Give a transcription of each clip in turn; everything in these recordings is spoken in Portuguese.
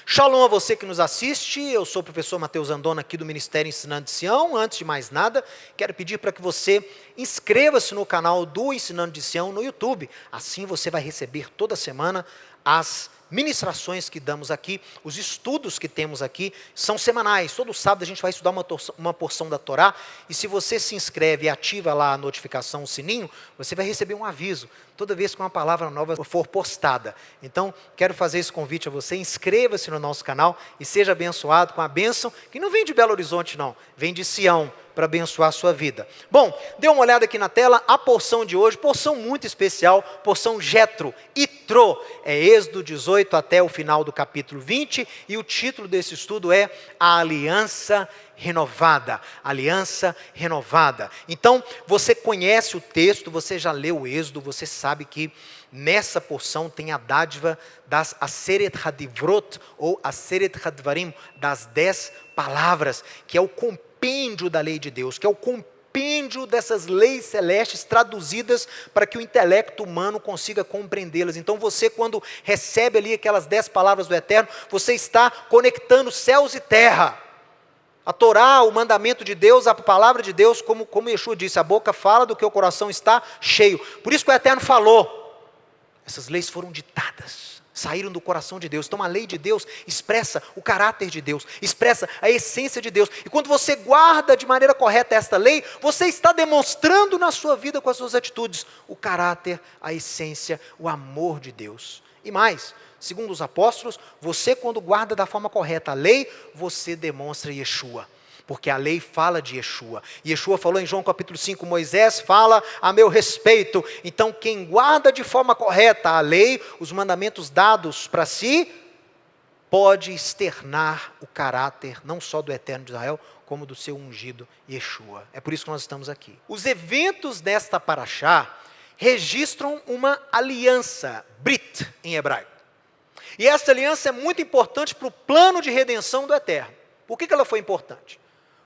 Shalom a você que nos assiste, eu sou o professor Mateus Andona aqui do Ministério Ensinando de Sião. Antes de mais nada, quero pedir para que você inscreva-se no canal do Ensinando de Sião no YouTube. Assim você vai receber toda semana as ministrações que damos aqui, os estudos que temos aqui são semanais. Todo sábado a gente vai estudar uma porção da Torá, e se você se inscreve e ativa lá a notificação, o sininho, você vai receber um aviso toda vez que uma palavra nova for postada. Então, quero fazer esse convite a você, inscreva-se no nosso canal e seja abençoado com a bênção, que não vem de Belo Horizonte não, vem de Sião, para abençoar a sua vida. Bom, dê uma olhada aqui na tela, a porção de hoje, porção muito especial, porção Jetro, Itro, é Êxodo 18 até o final do capítulo 20, e o título desse estudo é A Aliança Renovada, Aliança Renovada. Então, você conhece o texto, você já leu o Êxodo, você sabe que nessa porção tem a dádiva das Aseret Hadivrot, ou Aseret Hadvarim, das 10 palavras, que é o compêndio da lei de Deus, que é o compêndio dessas leis celestes traduzidas para que o intelecto humano consiga compreendê-las. Então você, quando recebe ali aquelas 10 palavras do Eterno, você está conectando céus e terra. A Torá, o mandamento de Deus, a palavra de Deus, como Yeshua disse, a boca fala do que o coração está cheio. Por isso que o Eterno falou, essas leis foram ditadas, saíram do coração de Deus. Então a lei de Deus expressa o caráter de Deus, expressa a essência de Deus. E quando você guarda de maneira correta esta lei, você está demonstrando na sua vida com as suas atitudes o caráter, a essência, o amor de Deus. E mais, segundo os apóstolos, você quando guarda da forma correta a lei, você demonstra Yeshua. Porque a lei fala de Yeshua. Yeshua falou em João capítulo 5, Moisés fala a meu respeito. Então quem guarda de forma correta a lei, os mandamentos dados para si, pode externar o caráter, não só do Eterno de Israel, como do seu ungido Yeshua. É por isso que nós estamos aqui. Os eventos desta paraxá registram uma aliança, Brit em hebraico. E essa aliança é muito importante para o plano de redenção do Eterno. Por que ela foi importante?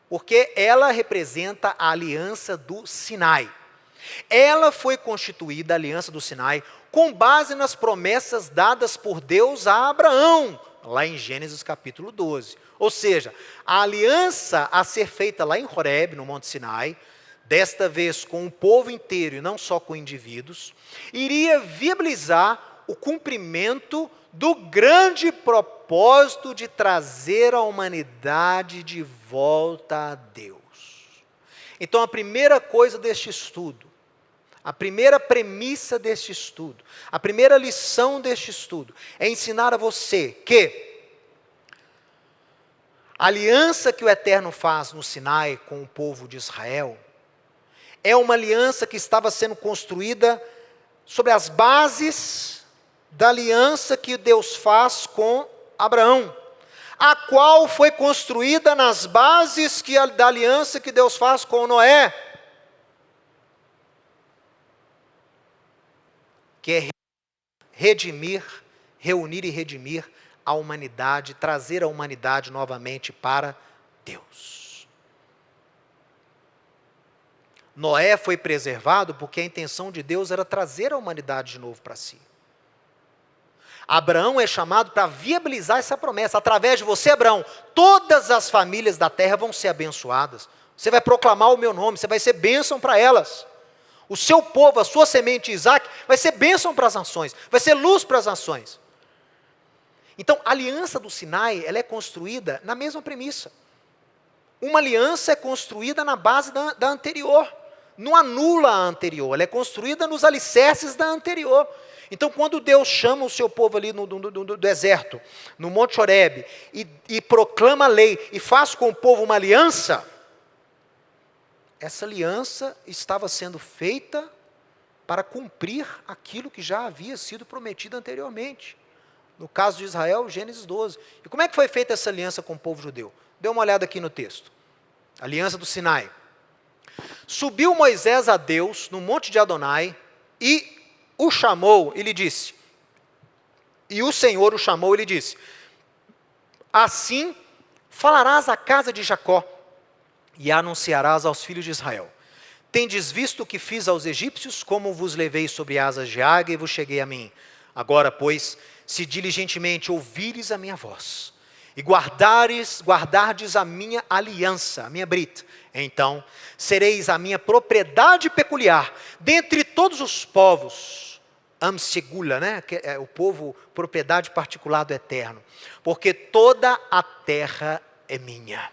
Porque ela representa a aliança do Sinai. Ela foi constituída, a aliança do Sinai, com base nas promessas dadas por Deus a Abraão, lá em Gênesis capítulo 12. Ou seja, a aliança a ser feita lá em Horeb, no Monte Sinai, desta vez com o povo inteiro e não só com indivíduos, iria viabilizar o cumprimento do grande propósito de trazer a humanidade de volta a Deus. Então a primeira coisa deste estudo, a primeira premissa deste estudo, a primeira lição deste estudo, é ensinar a você que a aliança que o Eterno faz no Sinai com o povo de Israel, é uma aliança que estava sendo construída sobre as bases da aliança que Deus faz com Abraão, a qual foi construída nas bases da aliança que Deus faz com Noé, que é redimir, reunir e redimir a humanidade, trazer a humanidade novamente para Deus. Noé foi preservado porque a intenção de Deus era trazer a humanidade de novo para si. Abraão é chamado para viabilizar essa promessa. Através de você, Abraão, todas as famílias da terra vão ser abençoadas. Você vai proclamar o meu nome, você vai ser bênção para elas. O seu povo, a sua semente Isaac, vai ser bênção para as nações, vai ser luz para as nações. Então, a aliança do Sinai, ela é construída na mesma premissa. Uma aliança é construída na base da anterior. Não anula a anterior, ela é construída nos alicerces da anterior. Então, quando Deus chama o seu povo ali no deserto, no Monte Horebe, e proclama a lei, e faz com o povo uma aliança, essa aliança estava sendo feita para cumprir aquilo que já havia sido prometido anteriormente. No caso de Israel, Gênesis 12. E como é que foi feita essa aliança com o povo judeu? Dê uma olhada aqui no texto. Aliança do Sinai. Subiu Moisés a Deus no monte de Adonai e o chamou e lhe disse, e o Senhor o chamou e lhe disse, assim falarás à casa de Jacó e anunciarás aos filhos de Israel. Tendes visto o que fiz aos egípcios, como vos levei sobre asas de águia e vos cheguei a mim. Agora, pois, se diligentemente ouvires a minha voz, e guardardes a minha aliança, a minha brit, então sereis a minha propriedade peculiar, dentre todos os povos, amsegula, né? Que é o povo, propriedade particular do Eterno, porque toda a terra é minha.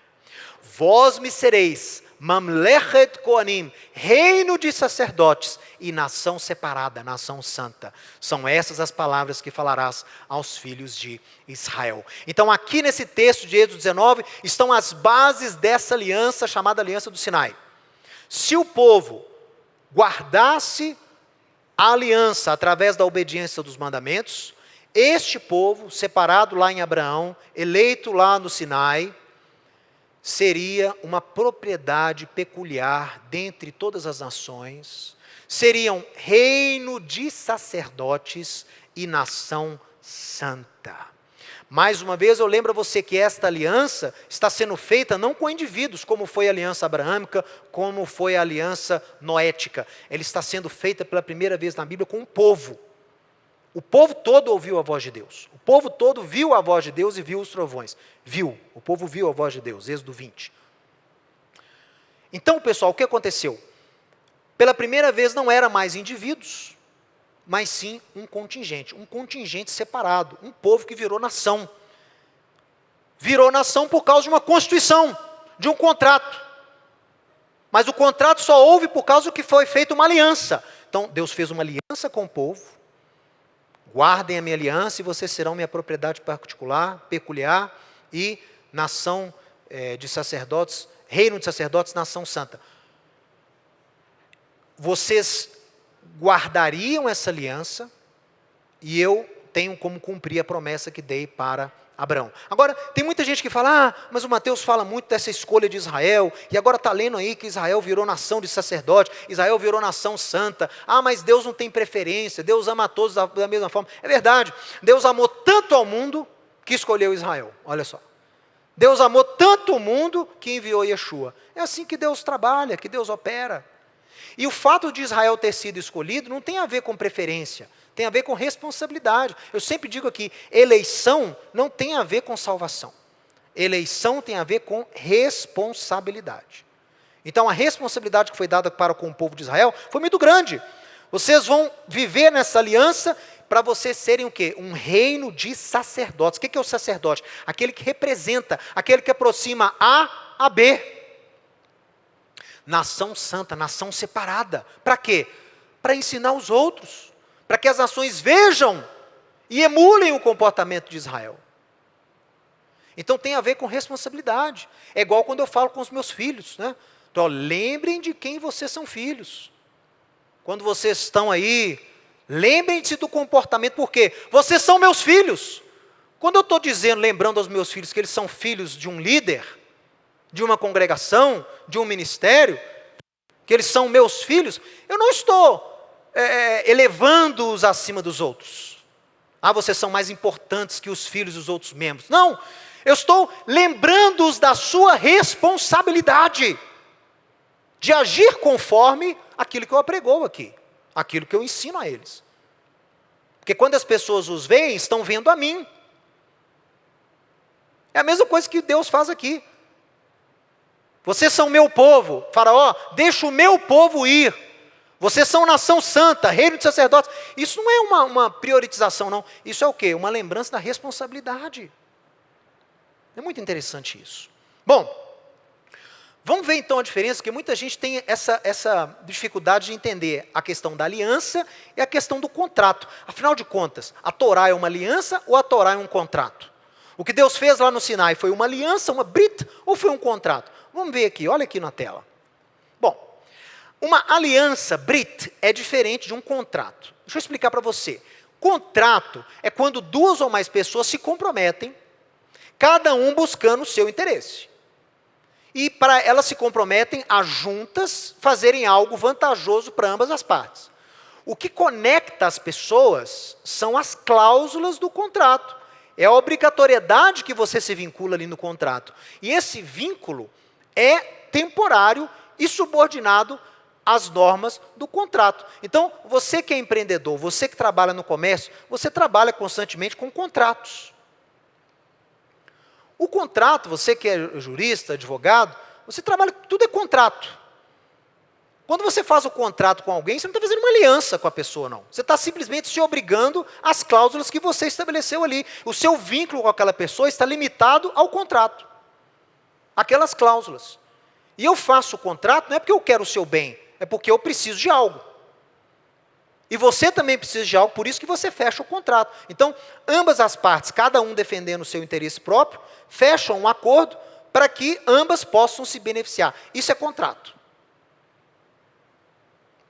Vós me sereis Mamlechet Koanim, reino de sacerdotes e nação separada, nação santa. São essas as palavras que falarás aos filhos de Israel. Então aqui nesse texto de Êxodo 19, estão as bases dessa aliança chamada Aliança do Sinai. Se o povo guardasse a aliança através da obediência dos mandamentos, este povo, separado lá em Abraão, eleito lá no Sinai, seria uma propriedade peculiar dentre todas as nações, seriam reino de sacerdotes e nação santa. Mais uma vez eu lembro a você que esta aliança está sendo feita não com indivíduos, como foi a aliança abraâmica, como foi a aliança noética. Ela está sendo feita pela primeira vez na Bíblia com um povo. O povo todo ouviu a voz de Deus. O povo todo viu a voz de Deus e viu os trovões. O povo viu a voz de Deus, Êxodo 20. Então, pessoal, o que aconteceu? Pela primeira vez não era mais indivíduos, mas sim um contingente separado, um povo que virou nação. Virou nação por causa de uma constituição, de um contrato. Mas o contrato só houve por causa que foi feita uma aliança. Então, Deus fez uma aliança com o povo. Guardem a minha aliança e vocês serão minha propriedade particular, peculiar e nação de sacerdotes, reino de sacerdotes, nação santa. Vocês guardariam essa aliança e eu tenho como cumprir a promessa que dei para Abraão. Agora, tem muita gente que fala, mas o Mateus fala muito dessa escolha de Israel, e agora está lendo aí que Israel virou nação de sacerdote, Israel virou nação santa. Mas Deus não tem preferência, Deus ama a todos da mesma forma. É verdade, Deus amou tanto ao mundo que escolheu Israel, olha só. Deus amou tanto o mundo que enviou Yeshua. É assim que Deus trabalha, que Deus opera. E o fato de Israel ter sido escolhido não tem a ver com preferência, tem a ver com responsabilidade. Eu sempre digo aqui, eleição não tem a ver com salvação. Eleição tem a ver com responsabilidade. Então a responsabilidade que foi dada para com o povo de Israel foi muito grande. Vocês vão viver nessa aliança para vocês serem o quê? Um reino de sacerdotes. O que é o sacerdote? Aquele que representa, aquele que aproxima A a B. Nação santa, nação separada. Para quê? Para ensinar os outros. Para que as nações vejam e emulem o comportamento de Israel. Então tem a ver com responsabilidade. É igual quando eu falo com os meus filhos, né? Então, lembrem de quem vocês são filhos. Quando vocês estão aí, lembrem-se do comportamento, porque vocês são meus filhos. Quando eu estou dizendo, lembrando aos meus filhos que eles são filhos de um líder, de uma congregação, de um ministério, que eles são meus filhos, eu não estou elevando-os acima dos outros. Vocês são mais importantes que os filhos dos outros membros. Não, eu estou lembrando-os da sua responsabilidade de agir conforme aquilo que eu apregou aqui, aquilo que eu ensino a eles. Porque quando as pessoas os veem, estão vendo a mim. É a mesma coisa que Deus faz aqui. Vocês são meu povo. Faraó, deixa o meu povo ir. Vocês são nação santa, reino de sacerdotes. Isso não é uma priorização, não. Isso é o quê? Uma lembrança da responsabilidade. É muito interessante isso. Bom, vamos ver então a diferença, porque muita gente tem essa dificuldade de entender a questão da aliança e a questão do contrato. Afinal de contas, a Torá é uma aliança ou a Torá é um contrato? O que Deus fez lá no Sinai foi uma aliança, uma brit, ou foi um contrato? Vamos ver aqui, olha aqui na tela. Bom, uma aliança, brit, é diferente de um contrato. Deixa eu explicar para você. Contrato é quando duas ou mais pessoas se comprometem, cada um buscando o seu interesse. E para elas se comprometem a juntas fazerem algo vantajoso para ambas as partes. O que conecta as pessoas são as cláusulas do contrato. É a obrigatoriedade que você se vincula ali no contrato. E esse vínculo é temporário e subordinado as normas do contrato. Então, você que é empreendedor, você que trabalha no comércio, você trabalha constantemente com contratos. O contrato, você que é jurista, advogado, você trabalha, tudo é contrato. Quando você faz o contrato com alguém, você não está fazendo uma aliança com a pessoa, não. Você está simplesmente se obrigando às cláusulas que você estabeleceu ali. O seu vínculo com aquela pessoa está limitado ao contrato. Aquelas cláusulas. E eu faço o contrato não é porque eu quero o seu bem, é porque eu preciso de algo. E você também precisa de algo, por isso que você fecha o contrato. Então, ambas as partes, cada um defendendo o seu interesse próprio, fecham um acordo para que ambas possam se beneficiar. Isso é contrato.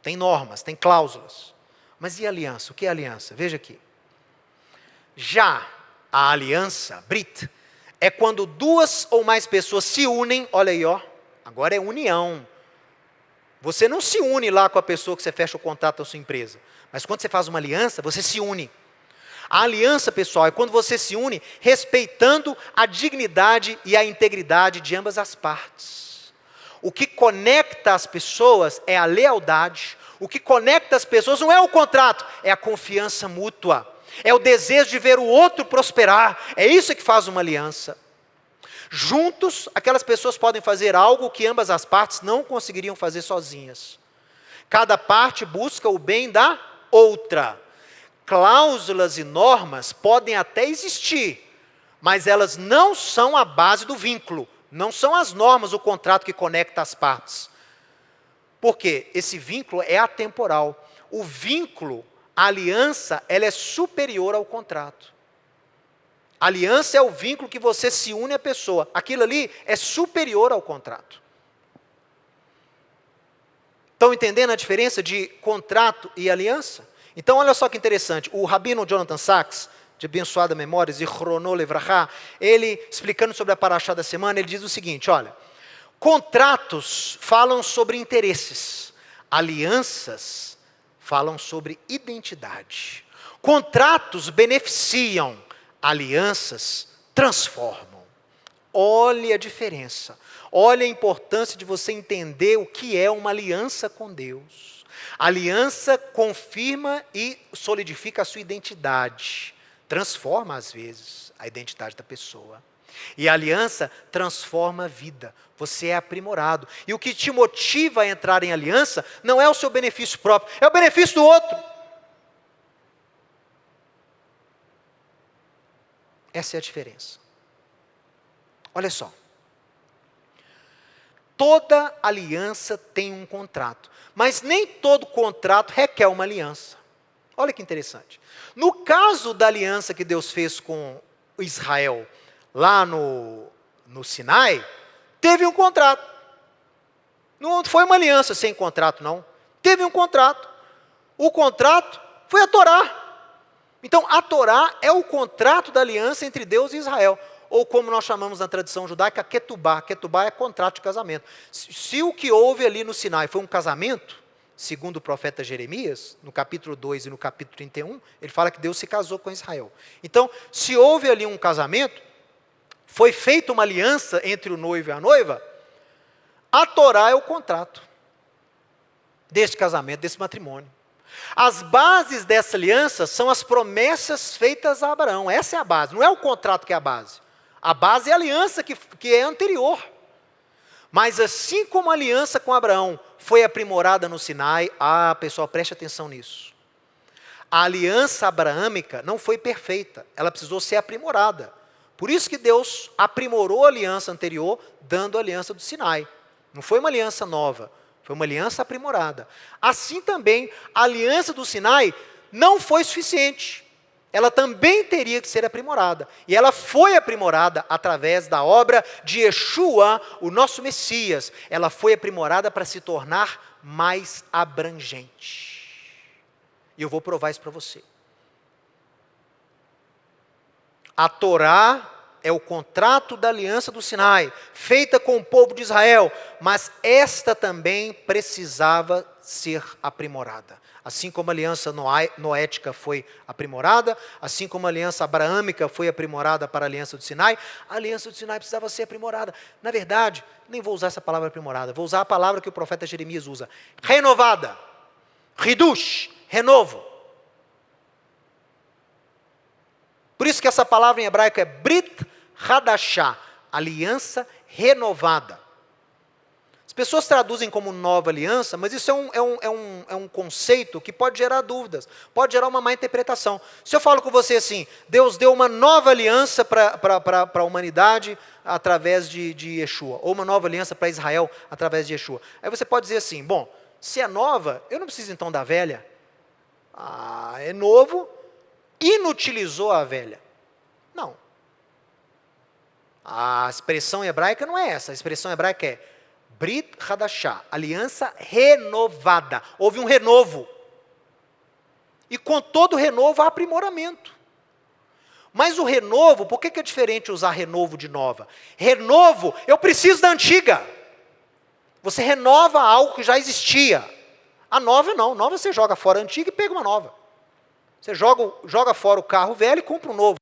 Tem normas, tem cláusulas. Mas e a aliança? O que é aliança? Veja aqui. Já a aliança, Brit, é quando duas ou mais pessoas se unem, olha aí, ó, agora é união. Você não se une lá com a pessoa que você fecha o contrato da sua empresa. Mas quando você faz uma aliança, você se une. A aliança, pessoal, é quando você se une respeitando a dignidade e a integridade de ambas as partes. O que conecta as pessoas é a lealdade. O que conecta as pessoas não é o contrato, é a confiança mútua. É o desejo de ver o outro prosperar. É isso que faz uma aliança. Juntos, aquelas pessoas podem fazer algo que ambas as partes não conseguiriam fazer sozinhas. Cada parte busca o bem da outra. Cláusulas e normas podem até existir, mas elas não são a base do vínculo. Não são as normas, o contrato que conecta as partes. Porque esse vínculo é atemporal. O vínculo, a aliança, ela é superior ao contrato. A aliança é o vínculo que você se une à pessoa. Aquilo ali é superior ao contrato. Estão entendendo a diferença de contrato e aliança? Então, olha só que interessante. O rabino Jonathan Sachs, de abençoada memória, e Chrono Levrachá, ele, explicando sobre a paraxá da semana, ele diz o seguinte, olha, contratos falam sobre interesses, alianças falam sobre identidade. Contratos beneficiam, alianças transformam. Olhe a diferença, olhe a importância de você entender o que é uma aliança com Deus. A aliança confirma e solidifica a sua identidade. Transforma, às vezes, a identidade da pessoa. E a aliança transforma a vida. Você é aprimorado. E o que te motiva a entrar em aliança não é o seu benefício próprio, é o benefício do outro. Essa é a diferença. Olha só. Toda aliança tem um contrato, mas nem todo contrato requer uma aliança. Olha que interessante. No caso da aliança que Deus fez com Israel, lá no Sinai, teve um contrato. Não foi uma aliança sem contrato, não. Teve um contrato. O contrato foi a Torá. Então, a Torá é o contrato da aliança entre Deus e Israel. Ou como nós chamamos na tradição judaica, Ketubá. Ketubá é contrato de casamento. Se o que houve ali no Sinai foi um casamento, segundo o profeta Jeremias, no capítulo 2 e no capítulo 31, ele fala que Deus se casou com Israel. Então, se houve ali um casamento, foi feita uma aliança entre o noivo e a noiva, a Torá é o contrato deste casamento, desse matrimônio. As bases dessa aliança são as promessas feitas a Abraão. Essa é a base, não é o contrato que é a base. A base é a aliança que é anterior. Mas assim como a aliança com Abraão foi aprimorada no Sinai, pessoal, preste atenção nisso. A aliança abraâmica não foi perfeita, ela precisou ser aprimorada. Por isso que Deus aprimorou a aliança anterior, dando a aliança do Sinai. Não foi uma aliança nova, foi uma aliança aprimorada. Assim também, a aliança do Sinai não foi suficiente. Ela também teria que ser aprimorada. E ela foi aprimorada através da obra de Yeshua, o nosso Messias. Ela foi aprimorada para se tornar mais abrangente. E eu vou provar isso para você. A Torá é o contrato da aliança do Sinai, feita com o povo de Israel, mas esta também precisava ser aprimorada. Assim como a aliança noética foi aprimorada, assim como a aliança abraâmica foi aprimorada para a aliança do Sinai, a aliança do Sinai precisava ser aprimorada. Na verdade, nem vou usar essa palavra aprimorada, vou usar a palavra que o profeta Jeremias usa, renovada, hidush, renovo. Por isso que essa palavra em hebraico é Brit Hadashah, aliança renovada. As pessoas traduzem como nova aliança, mas isso é um conceito que pode gerar dúvidas, pode gerar uma má interpretação. Se eu falo com você assim, Deus deu uma nova aliança para a humanidade através de Yeshua, ou uma nova aliança para Israel através de Yeshua. Aí você pode dizer assim, bom, se é nova, eu não preciso então da velha. É novo, inutilizou a velha. Não. A expressão hebraica não é essa, a expressão hebraica é Brit Hadashah, aliança renovada. Houve um renovo. E com todo renovo há aprimoramento. Mas o renovo, por que é diferente usar renovo de nova? Renovo, eu preciso da antiga. Você renova algo que já existia. A nova não, nova você joga fora a antiga e pega uma nova. Você joga fora o carro velho e compra um novo.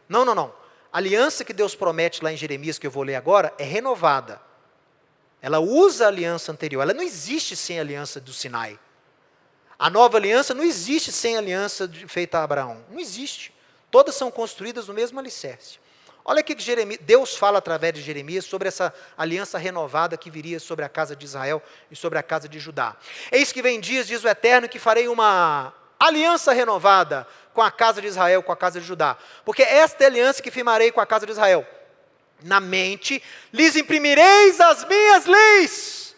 Não. A aliança que Deus promete lá em Jeremias, que eu vou ler agora, é renovada. Ela usa a aliança anterior. Ela não existe sem a aliança do Sinai. A nova aliança não existe sem a aliança feita a Abraão. Não existe. Todas são construídas no mesmo alicerce. Olha o que Deus fala através de Jeremias sobre essa aliança renovada que viria sobre a casa de Israel e sobre a casa de Judá. Eis que vem dias, diz o Eterno, que farei uma aliança renovada com a casa de Israel, com a casa de Judá. Porque esta é a aliança que firmarei com a casa de Israel. Na mente, lhes imprimireis as minhas leis,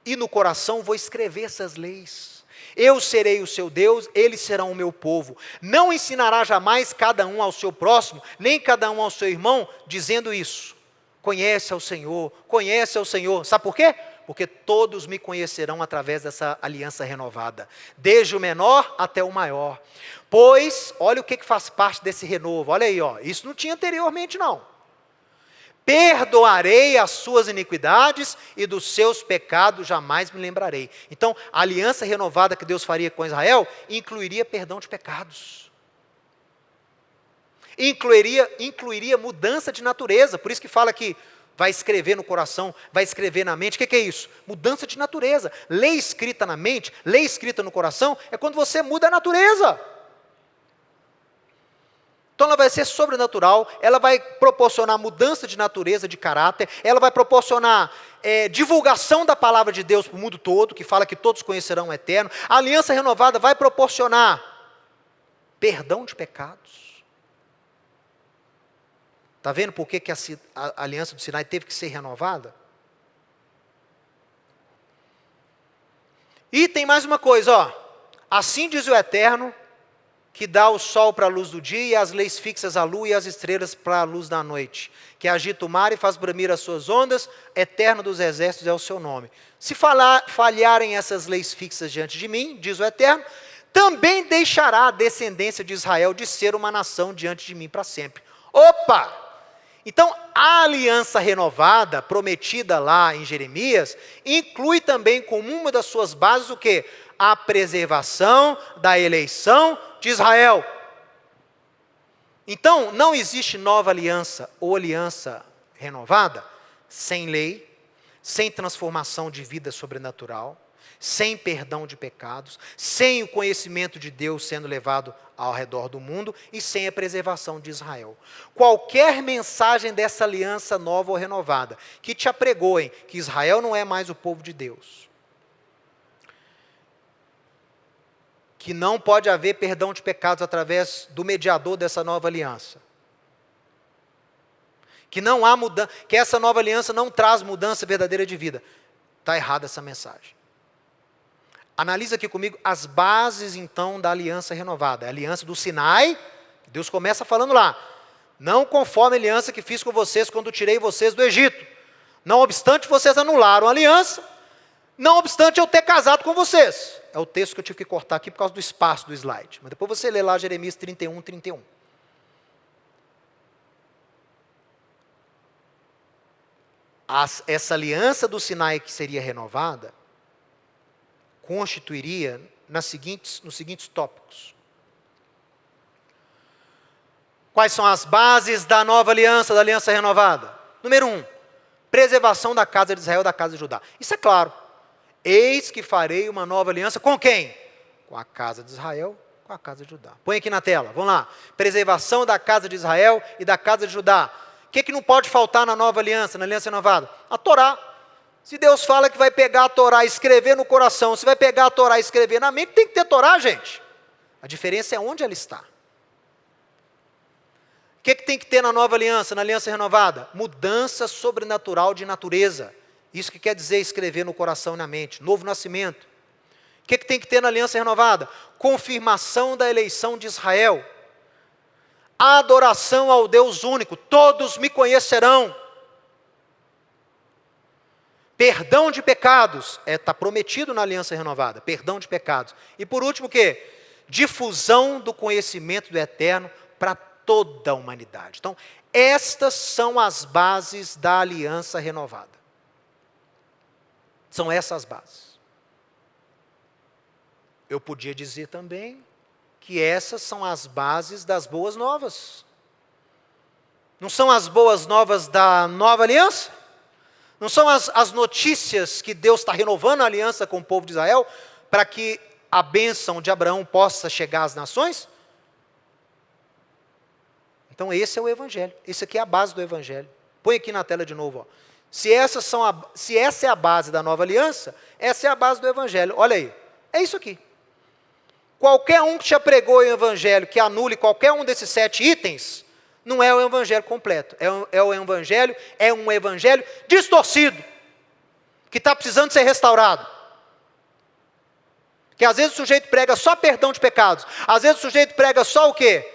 e no coração vou escrever essas leis. Eu serei o seu Deus, eles serão o meu povo. Não ensinará jamais cada um ao seu próximo, nem cada um ao seu irmão, dizendo isso. Conhece ao Senhor, conhece ao Senhor. Sabe por quê? Porque todos me conhecerão através dessa aliança renovada, desde o menor até o maior. Pois, olha o que faz parte desse renovo, olha aí, isso não tinha anteriormente não. Perdoarei as suas iniquidades e dos seus pecados jamais me lembrarei. Então, a aliança renovada que Deus faria com Israel incluiria perdão de pecados. Incluiria mudança de natureza. Por isso que fala que vai escrever no coração, vai escrever na mente. O que é isso? Mudança de natureza. Lei escrita na mente, lei escrita no coração, é quando você muda a natureza. Então ela vai ser sobrenatural, ela vai proporcionar mudança de natureza, de caráter, ela vai proporcionar divulgação da palavra de Deus para o mundo todo, que fala que todos conhecerão o Eterno. A aliança renovada vai proporcionar perdão de pecados. Está vendo por que a aliança do Sinai teve que ser renovada? E tem mais uma coisa, assim diz o Eterno, que dá o sol para a luz do dia, e as leis fixas à lua, e as estrelas para a luz da noite, que agita o mar e faz bramir as suas ondas, Eterno dos exércitos é o seu nome. Se falharem essas leis fixas diante de mim, diz o Eterno, também deixará a descendência de Israel de ser uma nação diante de mim para sempre. Opa! Então, a aliança renovada, prometida lá em Jeremias, inclui também como uma das suas bases o quê? A preservação da eleição de Israel. Então, não existe nova aliança ou aliança renovada sem lei, sem transformação de vida sobrenatural, sem perdão de pecados, sem o conhecimento de Deus sendo levado ao redor do mundo e sem a preservação de Israel. Qualquer mensagem dessa aliança nova ou renovada que te apregoem que Israel não é mais o povo de Deus, que não pode haver perdão de pecados através do mediador dessa nova aliança, que não há mudança, que essa nova aliança não traz mudança verdadeira de vida, está errada essa mensagem. Analisa aqui comigo as bases então da aliança renovada, a aliança do Sinai. Deus começa falando lá, não conforme a aliança que fiz com vocês quando tirei vocês do Egito, não obstante vocês anularam a aliança, não obstante eu ter casado com vocês. É o texto que eu tive que cortar aqui por causa do espaço do slide. Mas depois você lê lá Jeremias 31, 31. Essa aliança do Sinai que seria renovada, constituiria nos seguintes tópicos. Quais são as bases da nova aliança, da aliança renovada? Número 1, preservação da casa de Israel, da casa de Judá. Isso é claro. Eis que farei uma nova aliança com quem? Com a casa de Israel, com a casa de Judá. Põe aqui na tela, vamos lá. Preservação da casa de Israel e da casa de Judá. O que não pode faltar na nova aliança, na aliança renovada? A Torá. Se Deus fala que vai pegar a Torá e escrever no coração, se vai pegar a Torá e escrever na mente, tem que ter Torá, gente. A diferença é onde ela está. O que tem que ter na nova aliança, na aliança renovada? Mudança sobrenatural de natureza. Isso que quer dizer escrever no coração e na mente. Novo nascimento. O que tem que ter na aliança renovada? Confirmação da eleição de Israel. Adoração ao Deus único. Todos me conhecerão. Perdão de pecados. Está prometido na aliança renovada. Perdão de pecados. E por último o quê? Difusão do conhecimento do eterno para toda a humanidade. Então, estas são as bases da aliança renovada. São essas bases. Eu podia dizer também que essas são as bases das boas novas. Não são as boas novas da nova aliança? Não são as notícias que Deus está renovando a aliança com o povo de Israel para que a bênção de Abraão possa chegar às nações? Então esse é o Evangelho, esse aqui é a base do Evangelho. Põe aqui na tela de novo. Ó. Se essa é a base da nova aliança, essa é a base do Evangelho. Olha aí, é isso aqui. Qualquer um que te pregou o Evangelho, que anule qualquer um desses 7 itens, não é o Evangelho completo. É um Evangelho distorcido, que está precisando ser restaurado. Que às vezes o sujeito prega só perdão de pecados, às vezes o sujeito prega só o quê?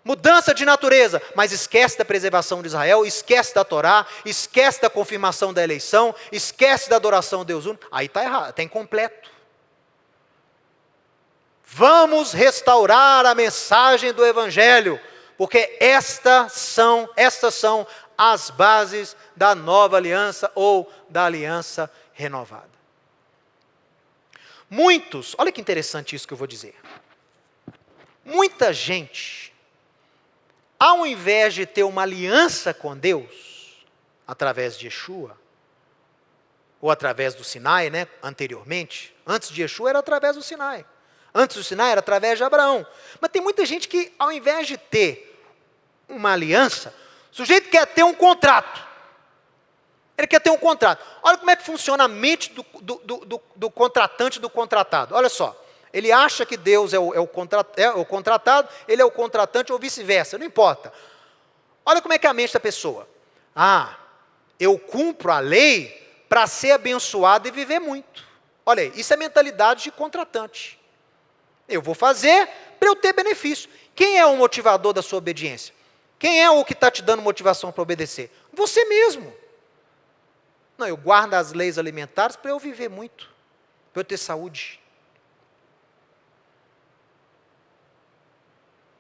Mudança de natureza, mas esquece da preservação de Israel, esquece da Torá, esquece da confirmação da eleição, esquece da adoração a Deus único. Aí está errado, está incompleto. Vamos restaurar a mensagem do Evangelho, porque estas são as bases da nova aliança ou da aliança renovada. Muitos, olha que interessante isso que eu vou dizer. Muita gente, ao invés de ter uma aliança com Deus, através de Yeshua, ou através do Sinai, né, anteriormente, antes de Yeshua era através do Sinai. Antes do Sinai era através de Abraão. Mas tem muita gente que, ao invés de ter uma aliança, o sujeito quer ter um contrato. Ele quer ter um contrato. Olha como é que funciona a mente do contratante e do contratado. Olha só. Ele acha que Deus é o contratado, ele é o contratante ou vice-versa, não importa. Olha como é que é a mente da pessoa. Eu cumpro a lei para ser abençoado e viver muito. Olha aí, isso é mentalidade de contratante. Eu vou fazer para eu ter benefício. Quem é o motivador da sua obediência? Quem é o que está te dando motivação para obedecer? Você mesmo. Não, eu guardo as leis alimentares para eu viver muito, para eu ter saúde.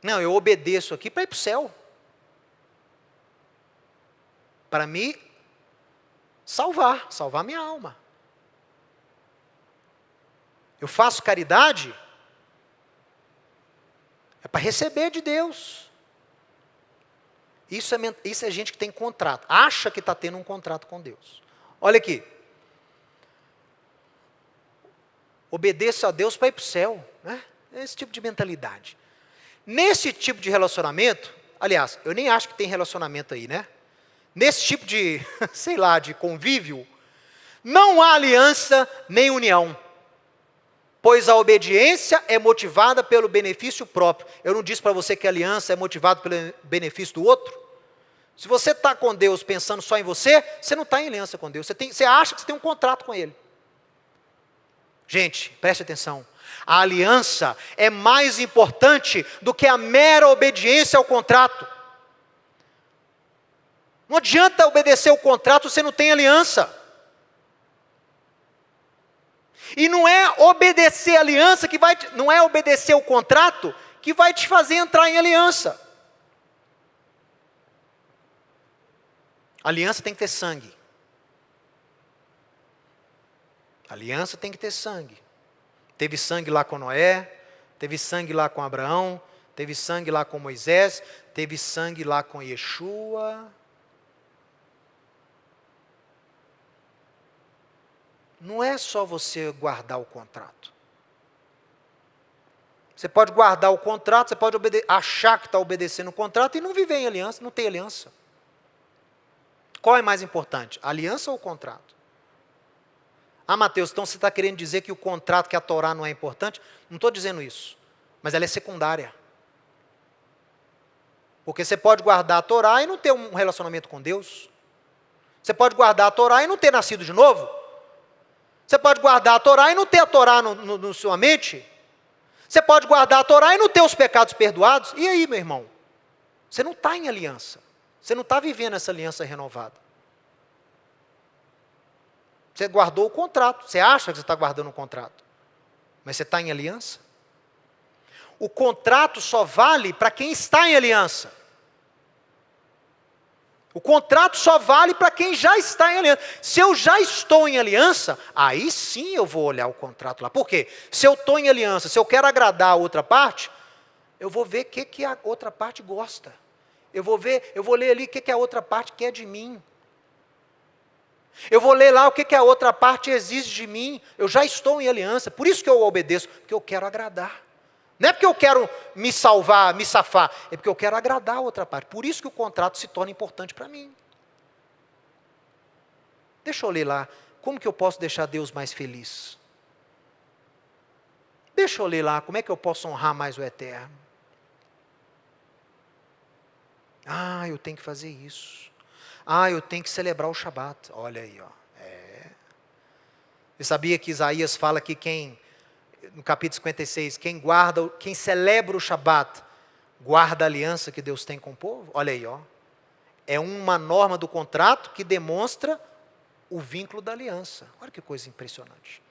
Não, eu obedeço aqui para ir para o céu. Para me salvar minha alma. Eu faço caridade para receber de Deus. Isso é gente que tem contrato. Acha que está tendo um contrato com Deus. Olha aqui. Obedeça a Deus para ir para o céu. Né? É esse tipo de mentalidade. Nesse tipo de relacionamento, aliás, eu nem acho que tem relacionamento aí, né? Nesse tipo de, de convívio, não há aliança nem união. Pois a obediência é motivada pelo benefício próprio. Eu não disse para você que a aliança é motivada pelo benefício do outro? Se você está com Deus pensando só em você, você não está em aliança com Deus. Você acha que você tem um contrato com Ele. Gente, preste atenção. A aliança é mais importante do que a mera obediência ao contrato. Não adianta obedecer o contrato se você não tem aliança. E não é obedecer a aliança não é obedecer o contrato que vai te fazer entrar em aliança. A aliança tem que ter sangue. A aliança tem que ter sangue. Teve sangue lá com Noé, teve sangue lá com Abraão, teve sangue lá com Moisés, teve sangue lá com Yeshua. Não é só você guardar o contrato. Você pode guardar o contrato, você pode achar que está obedecendo o contrato e não viver em aliança, não ter aliança. Qual é mais importante, a aliança ou o contrato? Ah, Mateus, então você está querendo dizer que o contrato, que a Torá não é importante? Não estou dizendo isso, mas ela é secundária. Porque você pode guardar a Torá e não ter um relacionamento com Deus. Você pode guardar a Torá e não ter nascido de novo. Você pode guardar a Torá e não ter a Torá na sua mente. Você pode guardar a Torá e não ter os pecados perdoados. E aí, meu irmão? Você não está em aliança. Você não está vivendo essa aliança renovada. Você guardou o contrato. Você acha que você está guardando o contrato. Mas você está em aliança? O contrato só vale para quem está em aliança. O contrato só vale para quem já está em aliança. Se eu já estou em aliança, aí sim eu vou olhar o contrato lá. Por quê? Se eu estou em aliança, se eu quero agradar a outra parte, eu vou ver o que a outra parte gosta. Eu vou ler ali o que a outra parte quer de mim. Eu vou ler lá o que a outra parte exige de mim. Eu já estou em aliança, por isso que eu obedeço, porque eu quero agradar. Não é porque eu quero me salvar, me safar, é porque eu quero agradar a outra parte. Por isso que o contrato se torna importante para mim. Deixa eu ler lá, como que eu posso deixar Deus mais feliz? Deixa eu ler lá, como é que eu posso honrar mais o Eterno? Ah, eu tenho que fazer isso. Ah, eu tenho que celebrar o Shabat. Olha aí, ó. Você sabia que Isaías fala que no capítulo 56, quem celebra o Shabat, guarda a aliança que Deus tem com o povo? Olha aí, ó. É uma norma do contrato que demonstra o vínculo da aliança. Olha que coisa impressionante.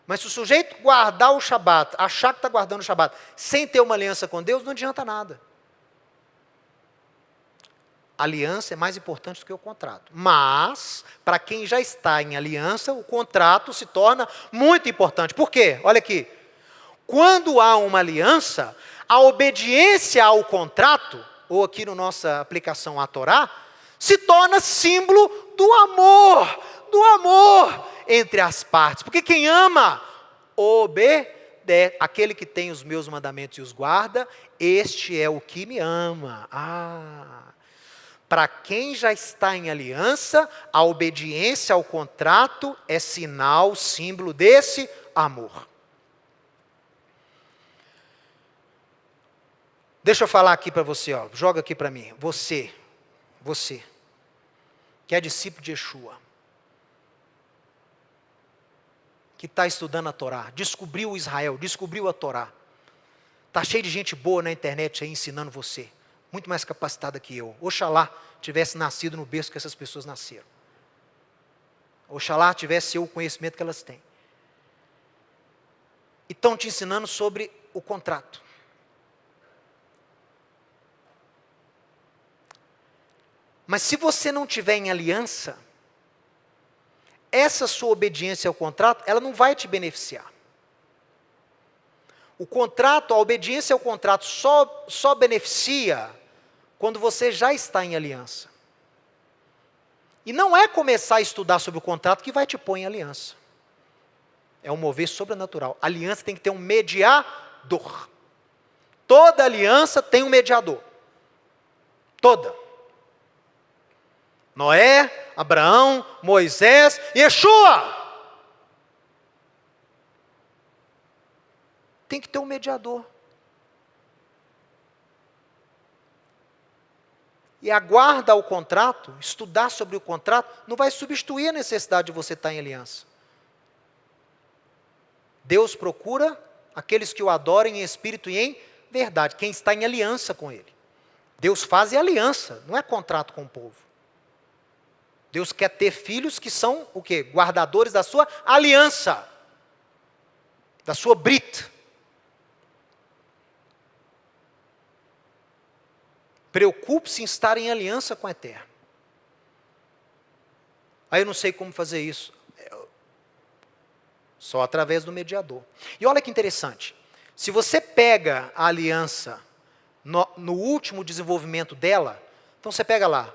Mas se o sujeito guardar o Shabat, achar que está guardando o Shabat, sem ter uma aliança com Deus, não adianta nada. A aliança é mais importante do que o contrato. Mas, para quem já está em aliança, o contrato se torna muito importante. Por quê? Olha aqui. Quando há uma aliança, a obediência ao contrato, ou aqui na nossa aplicação à Torá, se torna símbolo do amor entre as partes. Porque quem ama, obedece. Aquele que tem os meus mandamentos e os guarda, este é o que me ama. Para quem já está em aliança, a obediência ao contrato é sinal, símbolo desse amor. Deixa eu falar aqui para você, ó, joga aqui para mim. Você, que é discípulo de Yeshua, que está estudando a Torá, descobriu Israel, descobriu a Torá. Está cheio de gente boa na internet aí ensinando você. Muito mais capacitada que eu. Oxalá tivesse nascido no berço que essas pessoas nasceram. Oxalá tivesse eu o conhecimento que elas têm. E estão te ensinando sobre o contrato. Mas se você não tiver em aliança, essa sua obediência ao contrato, ela não vai te beneficiar. O contrato, a obediência ao contrato só beneficia quando você já está em aliança. E não é começar a estudar sobre o contrato que vai te pôr em aliança. É um mover sobrenatural. A aliança tem que ter um mediador. Toda aliança tem um mediador. Toda. Noé, Abraão, Moisés, Yeshua. Tem que ter um mediador. E a guarda ao contrato, estudar sobre o contrato, não vai substituir a necessidade de você estar em aliança. Deus procura aqueles que o adorem em espírito e em verdade, quem está em aliança com Ele. Deus faz aliança, não é contrato com o povo. Deus quer ter filhos que são o quê? Guardadores da sua aliança, da sua brit. Preocupe-se em estar em aliança com o Eterno. Aí eu não sei como fazer isso. Só através do mediador. E olha que interessante. Se você pega a aliança no último desenvolvimento dela, então você pega lá,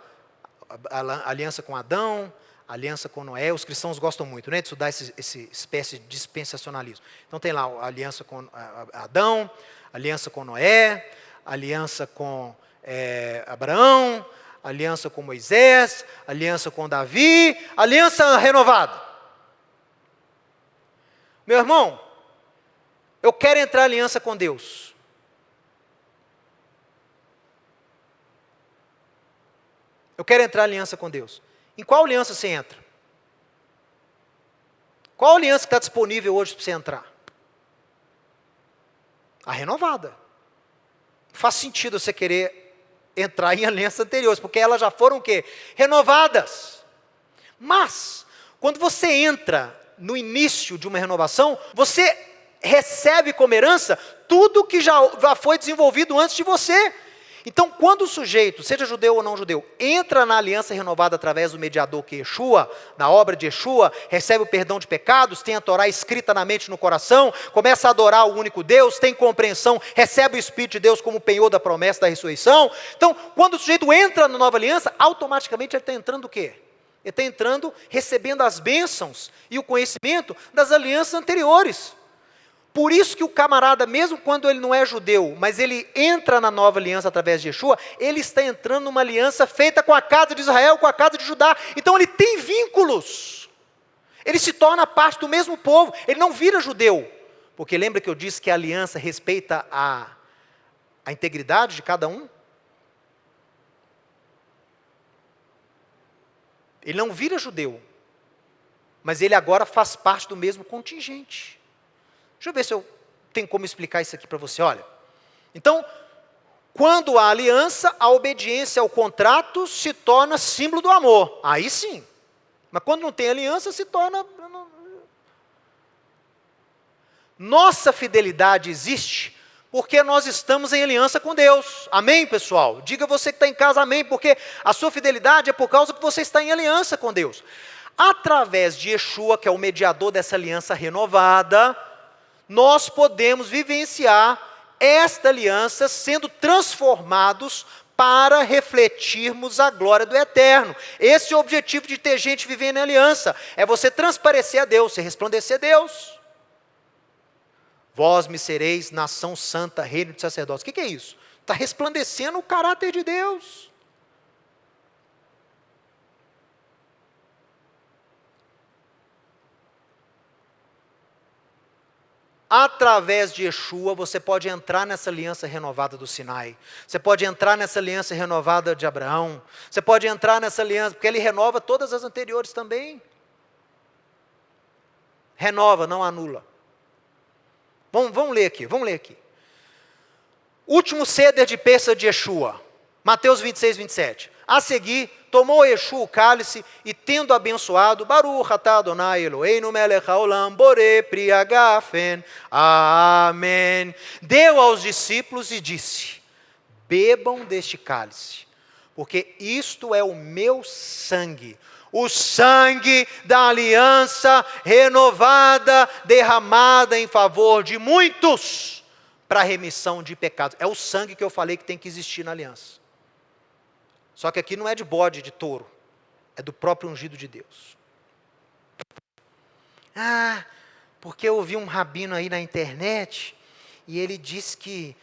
a aliança com Adão, a aliança com Noé, os cristãos gostam muito, né, de estudar essa espécie de dispensacionalismo. Então tem lá a aliança com Adão, a aliança com Noé, a aliança com Abraão, a aliança com Moisés, a aliança com Davi, aliança renovada. Meu irmão, eu quero entrar em aliança com Deus. Eu quero entrar em aliança com Deus. Em qual aliança você entra? Qual aliança que está disponível hoje para você entrar? A renovada. Não faz sentido você querer entrar em alianças anteriores, porque elas já foram o quê? Renovadas. Mas, quando você entra no início de uma renovação, você recebe como herança tudo que já foi desenvolvido antes de você. Então, quando o sujeito, seja judeu ou não judeu, entra na aliança renovada através do mediador que é Yeshua, na obra de Yeshua, recebe o perdão de pecados, tem a Torá escrita na mente e no coração, começa a adorar o único Deus, tem compreensão, recebe o Espírito de Deus como penhor da promessa da ressurreição. Então, quando o sujeito entra na nova aliança, automaticamente ele está entrando o quê? Ele está entrando, recebendo as bênçãos e o conhecimento das alianças anteriores. Por isso que o camarada, mesmo quando ele não é judeu, mas ele entra na nova aliança através de Yeshua, ele está entrando numa aliança feita com a casa de Israel, com a casa de Judá. Então ele tem vínculos. Ele se torna parte do mesmo povo. Ele não vira judeu. Porque lembra que eu disse que a aliança respeita a integridade de cada um? Ele não vira judeu. Mas ele agora faz parte do mesmo contingente. Deixa eu ver se eu tenho como explicar isso aqui para você. Olha, então, quando há aliança, a obediência ao contrato se torna símbolo do amor. Aí sim. Mas quando não tem aliança, se torna... Nossa fidelidade existe porque nós estamos em aliança com Deus. Amém, pessoal? Diga você que está em casa, amém, porque a sua fidelidade é por causa que você está em aliança com Deus. Através de Yeshua, que é o mediador dessa aliança renovada, nós podemos vivenciar esta aliança sendo transformados para refletirmos a glória do eterno. Esse é o objetivo de ter gente vivendo em aliança, é você transparecer a Deus, você resplandecer a Deus. Vós me sereis nação santa, reino de sacerdotes. O que é isso? Está resplandecendo o caráter de Deus. Através de Yeshua, você pode entrar nessa aliança renovada do Sinai. Você pode entrar nessa aliança renovada de Abraão. Você pode entrar nessa aliança, porque ele renova todas as anteriores também. Renova, não anula. Vamos ler aqui. Último ceder de Pêssah de Yeshua. Mateus 26, 27. A seguir, tomou Yeshua o cálice e, tendo abençoado, Baruch atah Adonai Eloheinu melech haolam borei pri hagafen. Amém. Deu aos discípulos e disse: bebam deste cálice, porque isto é o meu sangue, o sangue da aliança renovada, derramada em favor de muitos, para a remissão de pecados. É o sangue que eu falei que tem que existir na aliança. Só que aqui não é de bode, de touro, é do próprio ungido de Deus. Porque eu ouvi um rabino aí na internet, e ele disse que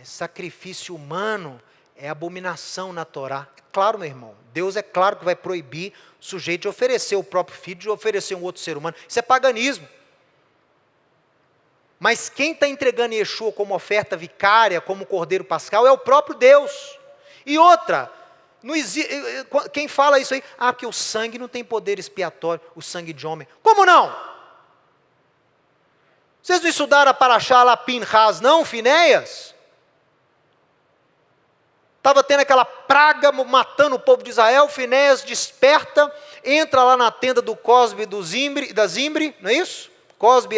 sacrifício humano é abominação na Torá. Claro, meu irmão, Deus é claro que vai proibir o sujeito de oferecer o próprio filho, de oferecer um outro ser humano. Isso é paganismo. Mas quem está entregando Yeshua como oferta vicária, como cordeiro pascal, é o próprio Deus. E outra, quem fala isso aí, porque o sangue não tem poder expiatório, o sangue de homem. Como não? Vocês não estudaram a Parashá lá, Pinhas, não, Finéias? Estava tendo aquela praga matando o povo de Israel, Finéias desperta, entra lá na tenda do Cosbe e da Zimri, não é isso? Cosbe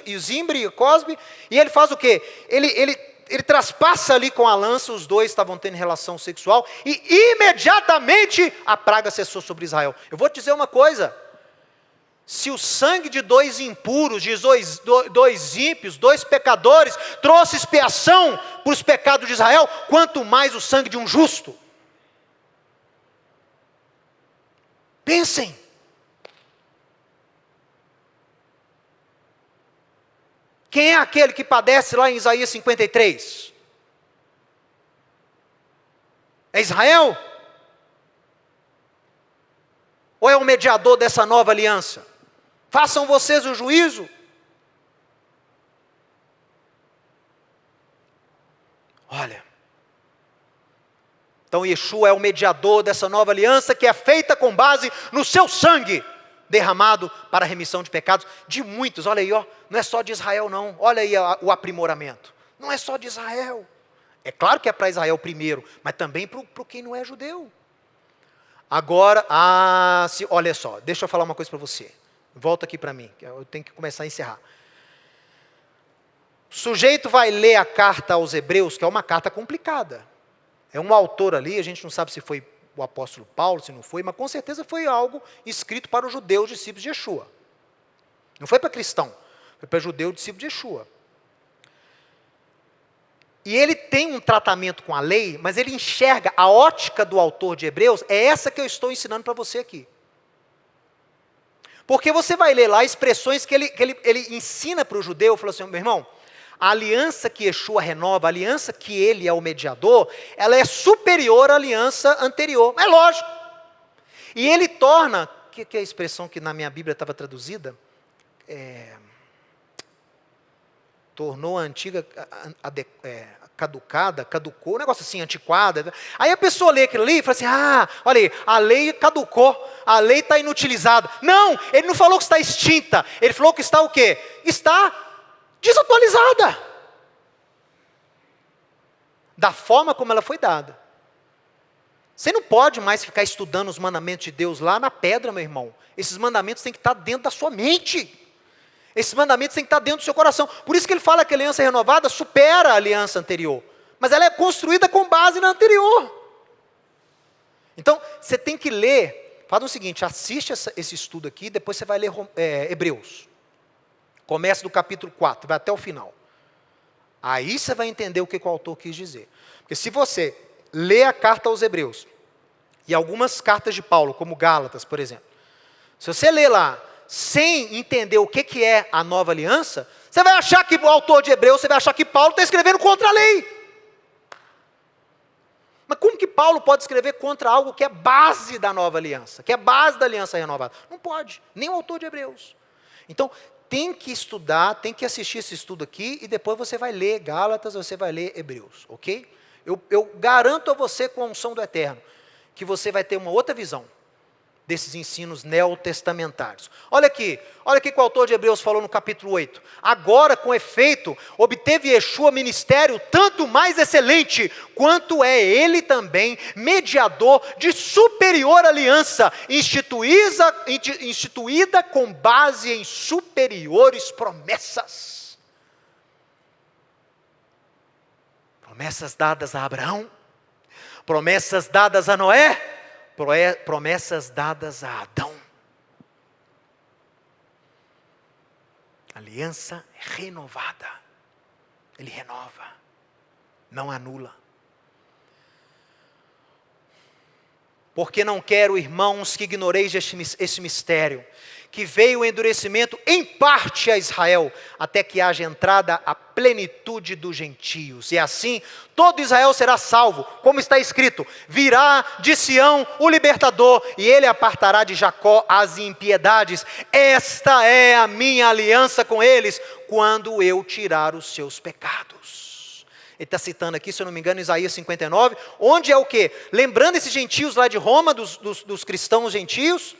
e Zimri e Cosbe, e ele faz o quê? Ele traspassa ali com a lança, os dois estavam tendo relação sexual, e imediatamente a praga cessou sobre Israel. Eu vou te dizer uma coisa, Se o sangue de dois impuros, de dois ímpios, dois pecadores, trouxe expiação para os pecados de Israel, quanto mais o sangue de um justo. Pensem. Quem é aquele que padece lá em Isaías 53? É Israel? Ou é o mediador dessa nova aliança? Façam vocês o juízo. Olha. Então Yeshua é o mediador dessa nova aliança que é feita com base no seu sangue, derramado para a remissão de pecados de muitos. Olha aí, ó, não é só de Israel não. Olha aí o aprimoramento. Não é só de Israel. É claro que é para Israel primeiro, mas também para quem não é judeu. Agora, olha só, deixa eu falar uma coisa para você. Volta aqui para mim, eu tenho que começar a encerrar. O sujeito vai ler a carta aos Hebreus, que é uma carta complicada. É um autor ali, a gente não sabe se foi o apóstolo Paulo, se não foi, mas com certeza foi algo escrito para os judeus discípulos de Yeshua. Não foi para cristão, foi para judeu discípulo de Yeshua. E ele tem um tratamento com a lei, mas ele enxerga a ótica do autor de Hebreus, é essa que eu estou ensinando para você aqui. Porque você vai ler lá expressões que ele ensina para o judeu, falou assim, meu irmão, a aliança que Yeshua renova, a aliança que ele é o mediador, ela é superior à aliança anterior. É lógico. E ele torna, que é a expressão que na minha Bíblia estava traduzida, tornou a antiga caducada, caducou, um negócio assim, antiquada. Aí a pessoa lê aquilo ali e fala assim, olha aí, a lei caducou, a lei está inutilizada. Não, ele não falou que está extinta, ele falou que está o quê? Está desatualizada. Da forma como ela foi dada. Você não pode mais ficar estudando os mandamentos de Deus lá na pedra, meu irmão. Esses mandamentos têm que estar dentro da sua mente. Esses mandamentos têm que estar dentro do seu coração. Por isso que ele fala que a aliança renovada supera a aliança anterior. Mas ela é construída com base na anterior. Então, você tem que ler. Faz o seguinte, assiste esse estudo aqui, depois você vai ler Hebreus. Começa do capítulo 4, vai até o final. Aí você vai entender o que o autor quis dizer. Porque se você lê a carta aos Hebreus, e algumas cartas de Paulo, como Gálatas, por exemplo. Se você lê lá, sem entender o que é a nova aliança, você vai achar que o autor de Hebreus, você vai achar que Paulo está escrevendo contra a lei. Mas como que Paulo pode escrever contra algo que é base da nova aliança, que é base da aliança renovada? Não pode, nem o autor de Hebreus. Então, tem que estudar, tem que assistir esse estudo aqui, e depois você vai ler Gálatas, você vai ler Hebreus, ok? Eu garanto a você, com a unção do Eterno, que você vai ter uma outra visão desses ensinos neotestamentários. Olha aqui que o autor de Hebreus falou no capítulo 8. Agora, com efeito, obteve Yeshua ministério tanto mais excelente, quanto é ele também mediador de superior aliança, instituída com base em superiores promessas. Promessas dadas a Abraão, promessas dadas a Noé, promessas dadas a Adão. Aliança renovada. Ele renova, não anula. Porque não quero, irmãos, que ignoreis este mistério, que veio o endurecimento em parte a Israel, até que haja entrada a plenitude dos gentios. E assim, todo Israel será salvo, como está escrito, virá de Sião o libertador, e ele apartará de Jacó as impiedades. Esta é a minha aliança com eles, quando eu tirar os seus pecados. Ele está citando aqui, se eu não me engano, Isaías 59, onde é o quê? Lembrando esses gentios lá de Roma, dos cristãos gentios,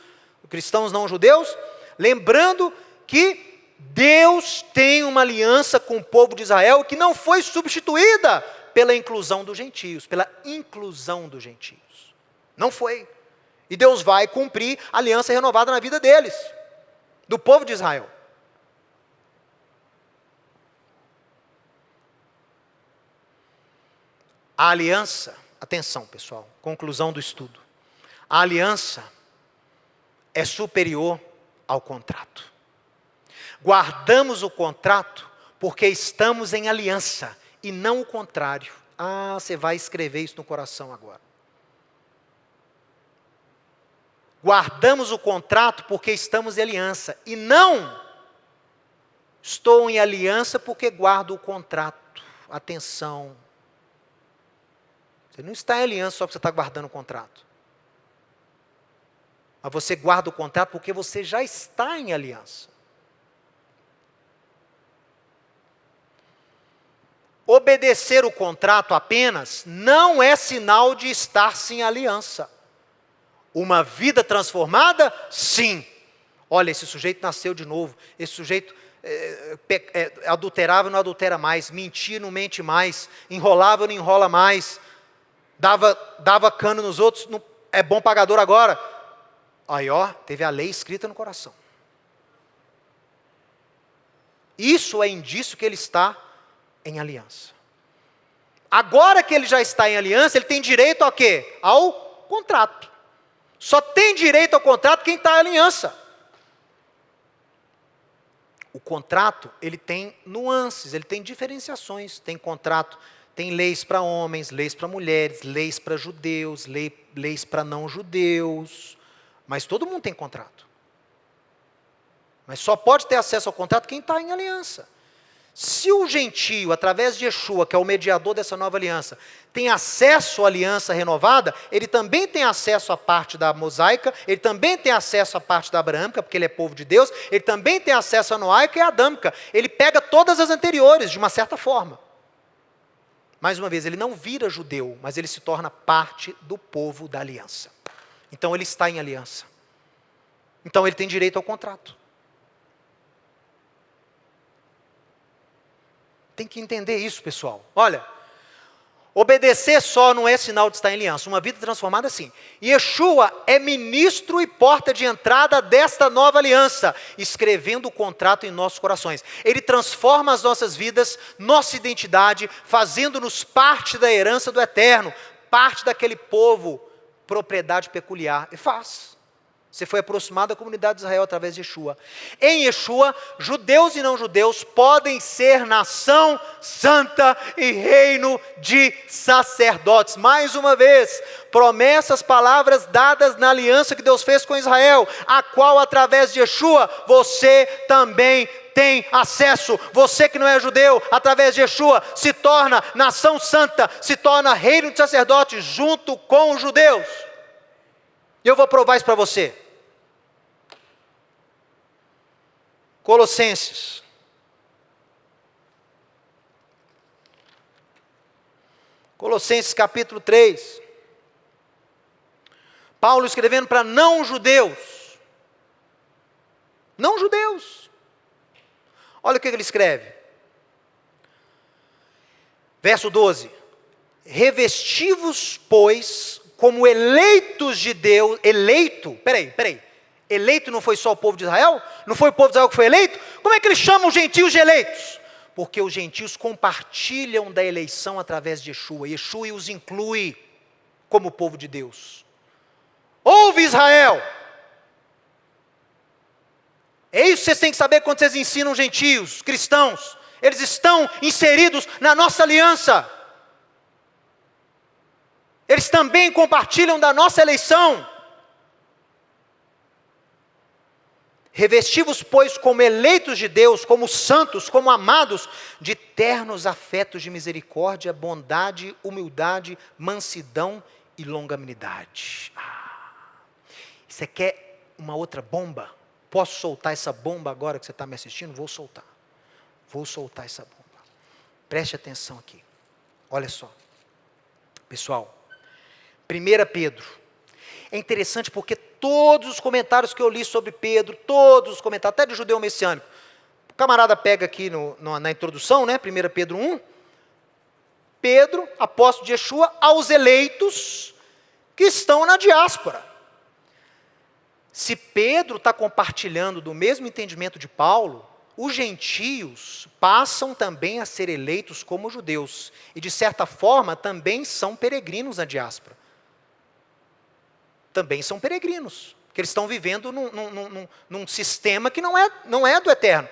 cristãos não judeus, lembrando que Deus tem uma aliança com o povo de Israel que não foi substituída pela inclusão dos gentios, pela inclusão dos gentios. Não foi. E Deus vai cumprir a aliança renovada na vida deles, do povo de Israel. A aliança, atenção pessoal, conclusão do estudo. A aliança é superior ao contrato. Guardamos o contrato porque estamos em aliança e não o contrário. Ah, você vai escrever isso no coração agora. Guardamos o contrato porque estamos em aliança e não estou em aliança porque guardo o contrato. Atenção. Você não está em aliança só porque você está guardando o contrato. Mas você guarda o contrato porque você já está em aliança. Obedecer o contrato apenas não é sinal de estar sem aliança. Uma vida transformada? Sim. Olha, esse sujeito nasceu de novo. Esse sujeito adulterava e não adultera mais. Mentia, não mente mais. Enrolava, não enrola mais. Dava cano nos outros, não, é bom pagador agora. Aí, ó, teve a lei escrita no coração. Isso é indício que ele está em aliança. Agora que ele já está em aliança, ele tem direito ao quê? Ao contrato. Só tem direito ao contrato quem está em aliança. O contrato, ele tem nuances, ele tem diferenciações. Tem contrato, tem leis para homens, leis para mulheres, leis para judeus, leis para não judeus. Mas todo mundo tem contrato. Mas só pode ter acesso ao contrato quem está em aliança. Se o gentio, através de Yeshua, que é o mediador dessa nova aliança, tem acesso à aliança renovada, ele também tem acesso à parte da mosaica, ele também tem acesso à parte da abraâmica, porque ele é povo de Deus, ele também tem acesso à noaica e à adâmica. Ele pega todas as anteriores, de uma certa forma. Mais uma vez, ele não vira judeu, mas ele se torna parte do povo da aliança. Então ele está em aliança. Então ele tem direito ao contrato. Tem que entender isso, pessoal. Olha, obedecer só não é sinal de estar em aliança. Uma vida transformada, sim. Yeshua é ministro e porta de entrada desta nova aliança, escrevendo o contrato em nossos corações. Ele transforma as nossas vidas, nossa identidade, fazendo-nos parte da herança do eterno, parte daquele povo, propriedade peculiar. E faz. Você foi aproximado da comunidade de Israel através de Yeshua. Em Yeshua, judeus e não judeus podem ser nação santa e reino de sacerdotes. Mais uma vez, promessas, palavras dadas na aliança que Deus fez com Israel, a qual através de Yeshua você também tem acesso. Você que não é judeu, através de Yeshua, se torna nação santa, se torna reino de sacerdotes junto com os judeus. E eu vou provar isso para você. Colossenses. Colossenses capítulo 3. Paulo escrevendo para não judeus. Não judeus. Olha o que ele escreve. Verso 12. Revesti-vos, pois, como eleitos de Deus, eleito não foi só o povo de Israel? Não foi o povo de Israel que foi eleito? Como é que eles chamam os gentios de eleitos? Porque os gentios compartilham da eleição através de Yeshua. Yeshua os inclui como povo de Deus. Ouve Israel! É isso que vocês têm que saber quando vocês ensinam gentios, cristãos. Eles estão inseridos na nossa aliança. Eles também compartilham da nossa eleição. Revesti-vos, pois, como eleitos de Deus, como santos, como amados, de ternos afetos de misericórdia, bondade, humildade, mansidão e longanimidade. Você quer uma outra bomba? Posso soltar essa bomba agora que você está me assistindo? Vou soltar. Vou soltar essa bomba. Preste atenção aqui. Olha só. Pessoal. 1 Pedro, é interessante porque todos os comentários que eu li sobre Pedro, todos os comentários, até de judeu messiânico, o camarada pega aqui na introdução, né, 1 Pedro 1, Pedro, apóstolo de Yeshua, aos eleitos que estão na diáspora. Se Pedro está compartilhando do mesmo entendimento de Paulo, os gentios passam também a ser eleitos como judeus, e de certa forma também são peregrinos na diáspora. Também são peregrinos, porque que eles estão vivendo num sistema que não é do eterno.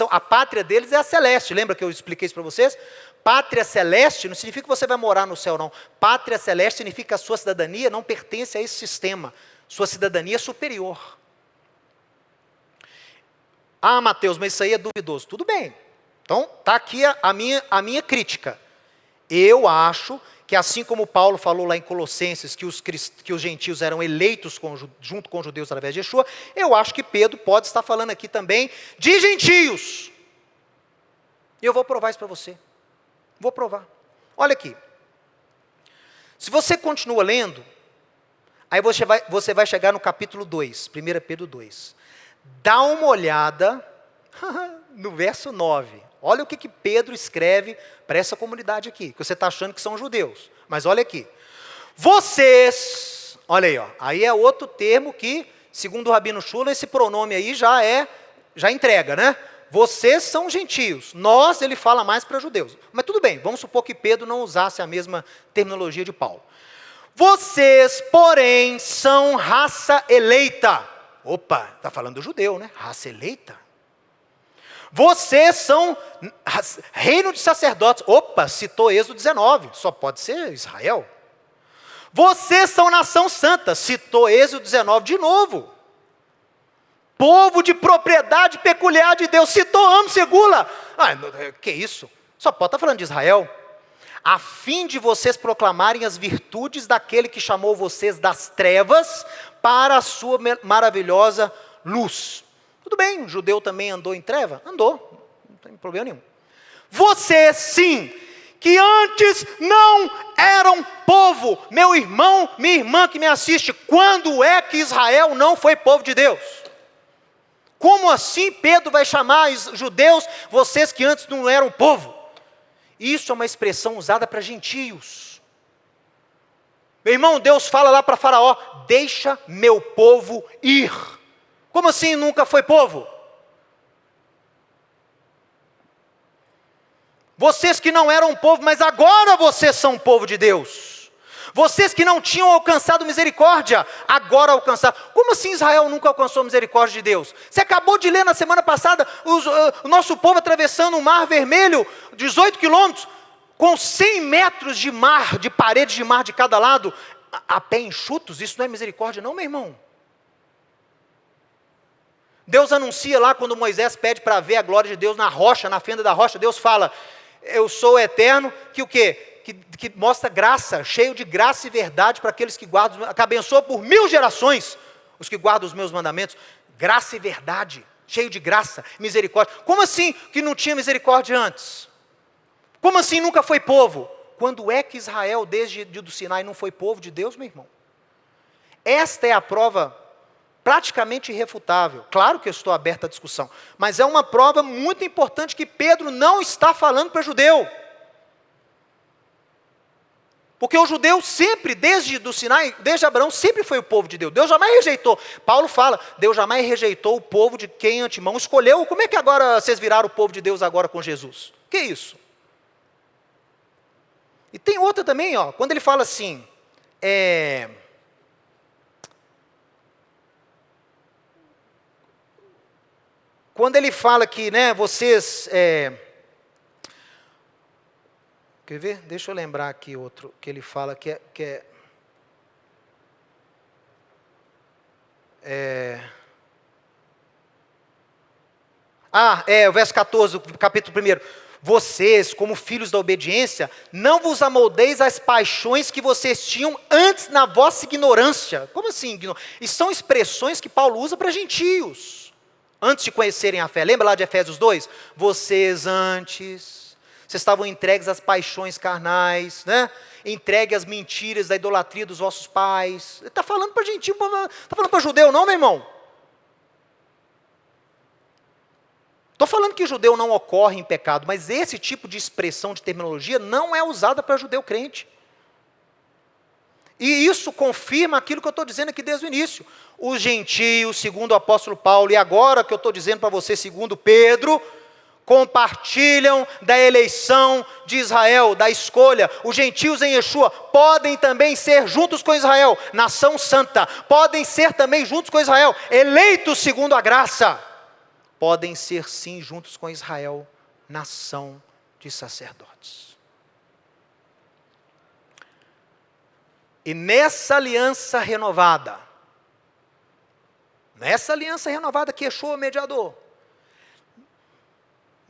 A pátria deles é a celeste. Lembra que eu expliquei isso para vocês? Pátria celeste não significa que você vai morar no céu, não. Pátria celeste significa que a sua cidadania não pertence a esse sistema. Sua cidadania é superior. Ah, Mateus, mas isso aí é duvidoso. Tudo bem. Então, está aqui a minha crítica. Eu acho que assim como Paulo falou lá em Colossenses, que os gentios eram eleitos junto com os judeus através de Yeshua, eu acho que Pedro pode estar falando aqui também de gentios. E eu vou provar isso para você. Vou provar. Olha aqui. Se você continua lendo, aí você vai chegar no capítulo 2, 1 Pedro 2. Dá uma olhada no verso 9. Olha o que Pedro escreve para essa comunidade aqui, que você está achando que são judeus. Mas olha aqui. Vocês, olha aí, ó, aí é outro termo que, segundo o Rabino Shula, esse pronome aí já entrega, né? Vocês são gentios. Nós, ele fala mais para judeus. Mas tudo bem, vamos supor que Pedro não usasse a mesma terminologia de Paulo. Vocês, porém, são raça eleita. Opa, está falando do judeu, né? Raça eleita. Vocês são reino de sacerdotes. Opa, citou Êxodo 19. Só pode ser Israel. Vocês são nação santa. Citou Êxodo 19 de novo. Povo de propriedade peculiar de Deus. Citou Amo Segula. Que isso? Só pode estar falando de Israel. A fim de vocês proclamarem as virtudes daquele que chamou vocês das trevas para a sua maravilhosa luz. Tudo bem, o judeu também andou em treva? Andou, não tem problema nenhum. Vocês, sim, que antes não eram povo, meu irmão, minha irmã que me assiste, quando é que Israel não foi povo de Deus? Como assim Pedro vai chamar os judeus, vocês que antes não eram povo? Isso é uma expressão usada para gentios. Meu irmão, Deus fala lá para Faraó, deixa meu povo ir. Como assim nunca foi povo? Vocês que não eram povo, mas agora vocês são povo de Deus. Vocês que não tinham alcançado misericórdia, agora alcançaram. Como assim Israel nunca alcançou misericórdia de Deus? Você acabou de ler na semana passada, o nosso povo atravessando o Mar Vermelho, 18 quilômetros, com 100 metros de mar, de parede de mar de cada lado, a pé enxutos. Isso não é misericórdia não, meu irmão? Deus anuncia lá, quando Moisés pede para ver a glória de Deus na rocha, na fenda da rocha, Deus fala, eu sou o eterno, que o quê? Que mostra graça, cheio de graça e verdade para aqueles que guardam, que abençoa por 1000 gerações, os que guardam os meus mandamentos, graça e verdade, cheio de graça, misericórdia. Como assim que não tinha misericórdia antes? Como assim nunca foi povo? Quando é que Israel, desde do Sinai, não foi povo de Deus, meu irmão? Esta é a prova praticamente irrefutável. Claro que eu estou aberto à discussão, mas é uma prova muito importante que Pedro não está falando para judeu. Porque o judeu sempre, desde do Sinai, desde Abraão, sempre foi o povo de Deus. Deus jamais rejeitou. Paulo fala, Deus jamais rejeitou o povo de quem antemão escolheu. Como é que agora vocês viraram o povo de Deus agora com Jesus? Que isso? E tem outra também, ó, quando ele fala assim, quando ele fala que, né, vocês, quer ver? Deixa eu lembrar aqui outro, que ele fala que o verso 14, do capítulo 1. Vocês, como filhos da obediência, não vos amoldeis às paixões que vocês tinham antes na vossa ignorância. Como assim? E são expressões que Paulo usa para gentios, antes de conhecerem a fé. Lembra lá de Efésios 2? Vocês vocês estavam entregues às paixões carnais, né? Entregue às mentiras da idolatria dos vossos pais. Ele está falando para gentio, está falando para judeu não, meu irmão? Estou falando que judeu não ocorre em pecado, mas esse tipo de expressão, de terminologia, não é usada para judeu crente. E isso confirma aquilo que eu estou dizendo aqui desde o início. Os gentios, segundo o apóstolo Paulo, e agora que eu estou dizendo para você, segundo Pedro, compartilham da eleição de Israel, da escolha. Os gentios em Yeshua podem também ser juntos com Israel, nação santa. Podem ser também juntos com Israel, eleitos segundo a graça. Podem ser sim juntos com Israel, nação de sacerdotes. E nessa aliança renovada que Yeshua é o mediador,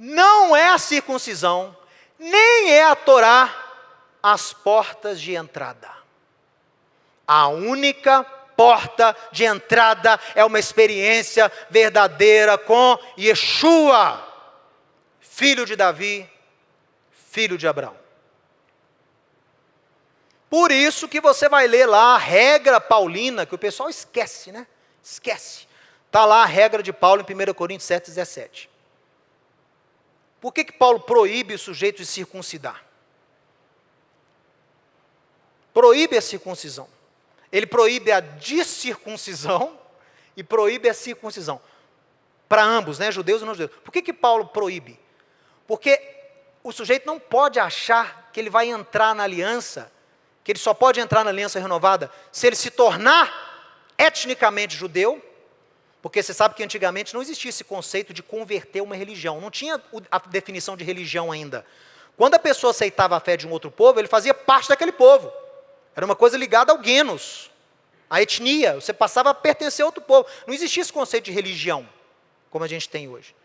não é a circuncisão, nem é a Torá as portas de entrada. A única porta de entrada é uma experiência verdadeira com Yeshua, filho de Davi, filho de Abraão. Por isso que você vai ler lá a regra paulina, que o pessoal esquece, né? Esquece. Está lá a regra de Paulo em 1 Coríntios 7,17. Por que Paulo proíbe o sujeito de circuncidar? Proíbe a circuncisão. Ele proíbe a descircuncisão e proíbe a circuncisão. Para ambos, né? Judeus e não judeus. Por que Paulo proíbe? Porque o sujeito não pode achar que ele vai entrar na aliança, que ele só pode entrar na aliança renovada se ele se tornar etnicamente judeu, porque você sabe que antigamente não existia esse conceito de converter uma religião, não tinha a definição de religião ainda. Quando a pessoa aceitava a fé de um outro povo, ele fazia parte daquele povo, era uma coisa ligada ao genos, à etnia, você passava a pertencer a outro povo, não existia esse conceito de religião, como a gente tem hoje.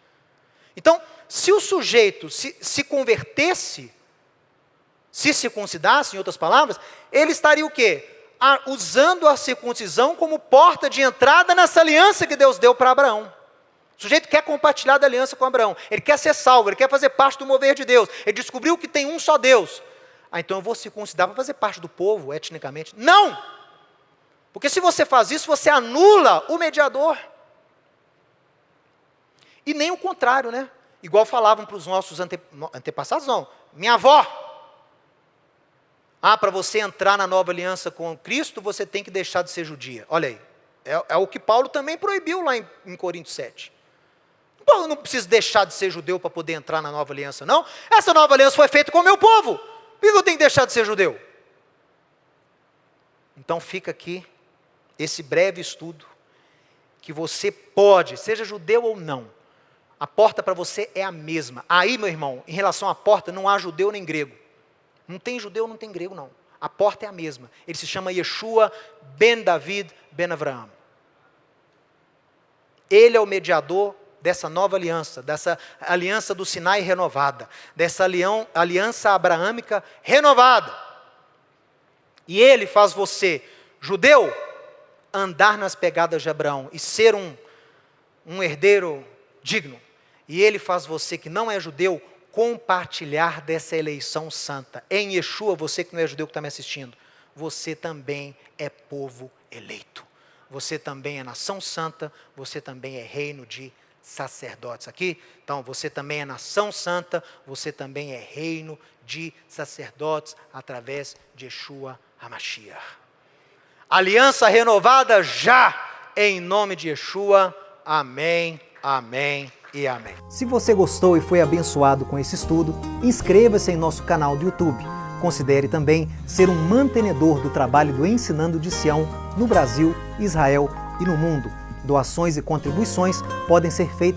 Então, se o sujeito se convertesse, se circuncidasse, em outras palavras, ele estaria o quê? Usando a circuncisão como porta de entrada nessa aliança que Deus deu para Abraão. O sujeito quer compartilhar da aliança com Abraão, ele quer ser salvo, ele quer fazer parte do mover de Deus, ele descobriu que tem um só Deus. Então eu vou circuncidar para fazer parte do povo, etnicamente. Não! Porque se você faz isso, você anula o mediador. E nem o contrário, né? Igual falavam para os nossos antepassados, não. Minha avó. Para você entrar na nova aliança com Cristo, você tem que deixar de ser judia. Olha aí. É o que Paulo também proibiu lá em Coríntios 7. Paulo não precisa deixar de ser judeu para poder entrar na nova aliança, não. Essa nova aliança foi feita com o meu povo. Por que eu tenho que deixar de ser judeu? Então fica aqui esse breve estudo, que você pode, seja judeu ou não, a porta para você é a mesma. Aí, meu irmão, em relação à porta, não há judeu nem grego. Não tem judeu, não tem grego, não. A porta é a mesma. Ele se chama Yeshua ben David ben Avraham. Ele é o mediador dessa nova aliança, dessa aliança do Sinai renovada, dessa aliança abraâmica renovada. E ele faz você, judeu, andar nas pegadas de Abraão e ser um herdeiro digno. E ele faz você, que não é judeu, compartilhar dessa eleição santa. Em Yeshua, você que não é judeu que está me assistindo, você também é povo eleito. Você também é nação santa, você também é reino de sacerdotes. Aqui, então, você também é nação santa, você também é reino de sacerdotes através de Yeshua HaMashiach. Aliança renovada já, em nome de Yeshua. Amém, amém e amém. Se você gostou e foi abençoado com esse estudo, inscreva-se em nosso canal do YouTube. Considere também ser um mantenedor do trabalho do Ensinando de Sião no Brasil, Israel e no mundo. Doações e contribuições podem ser feitas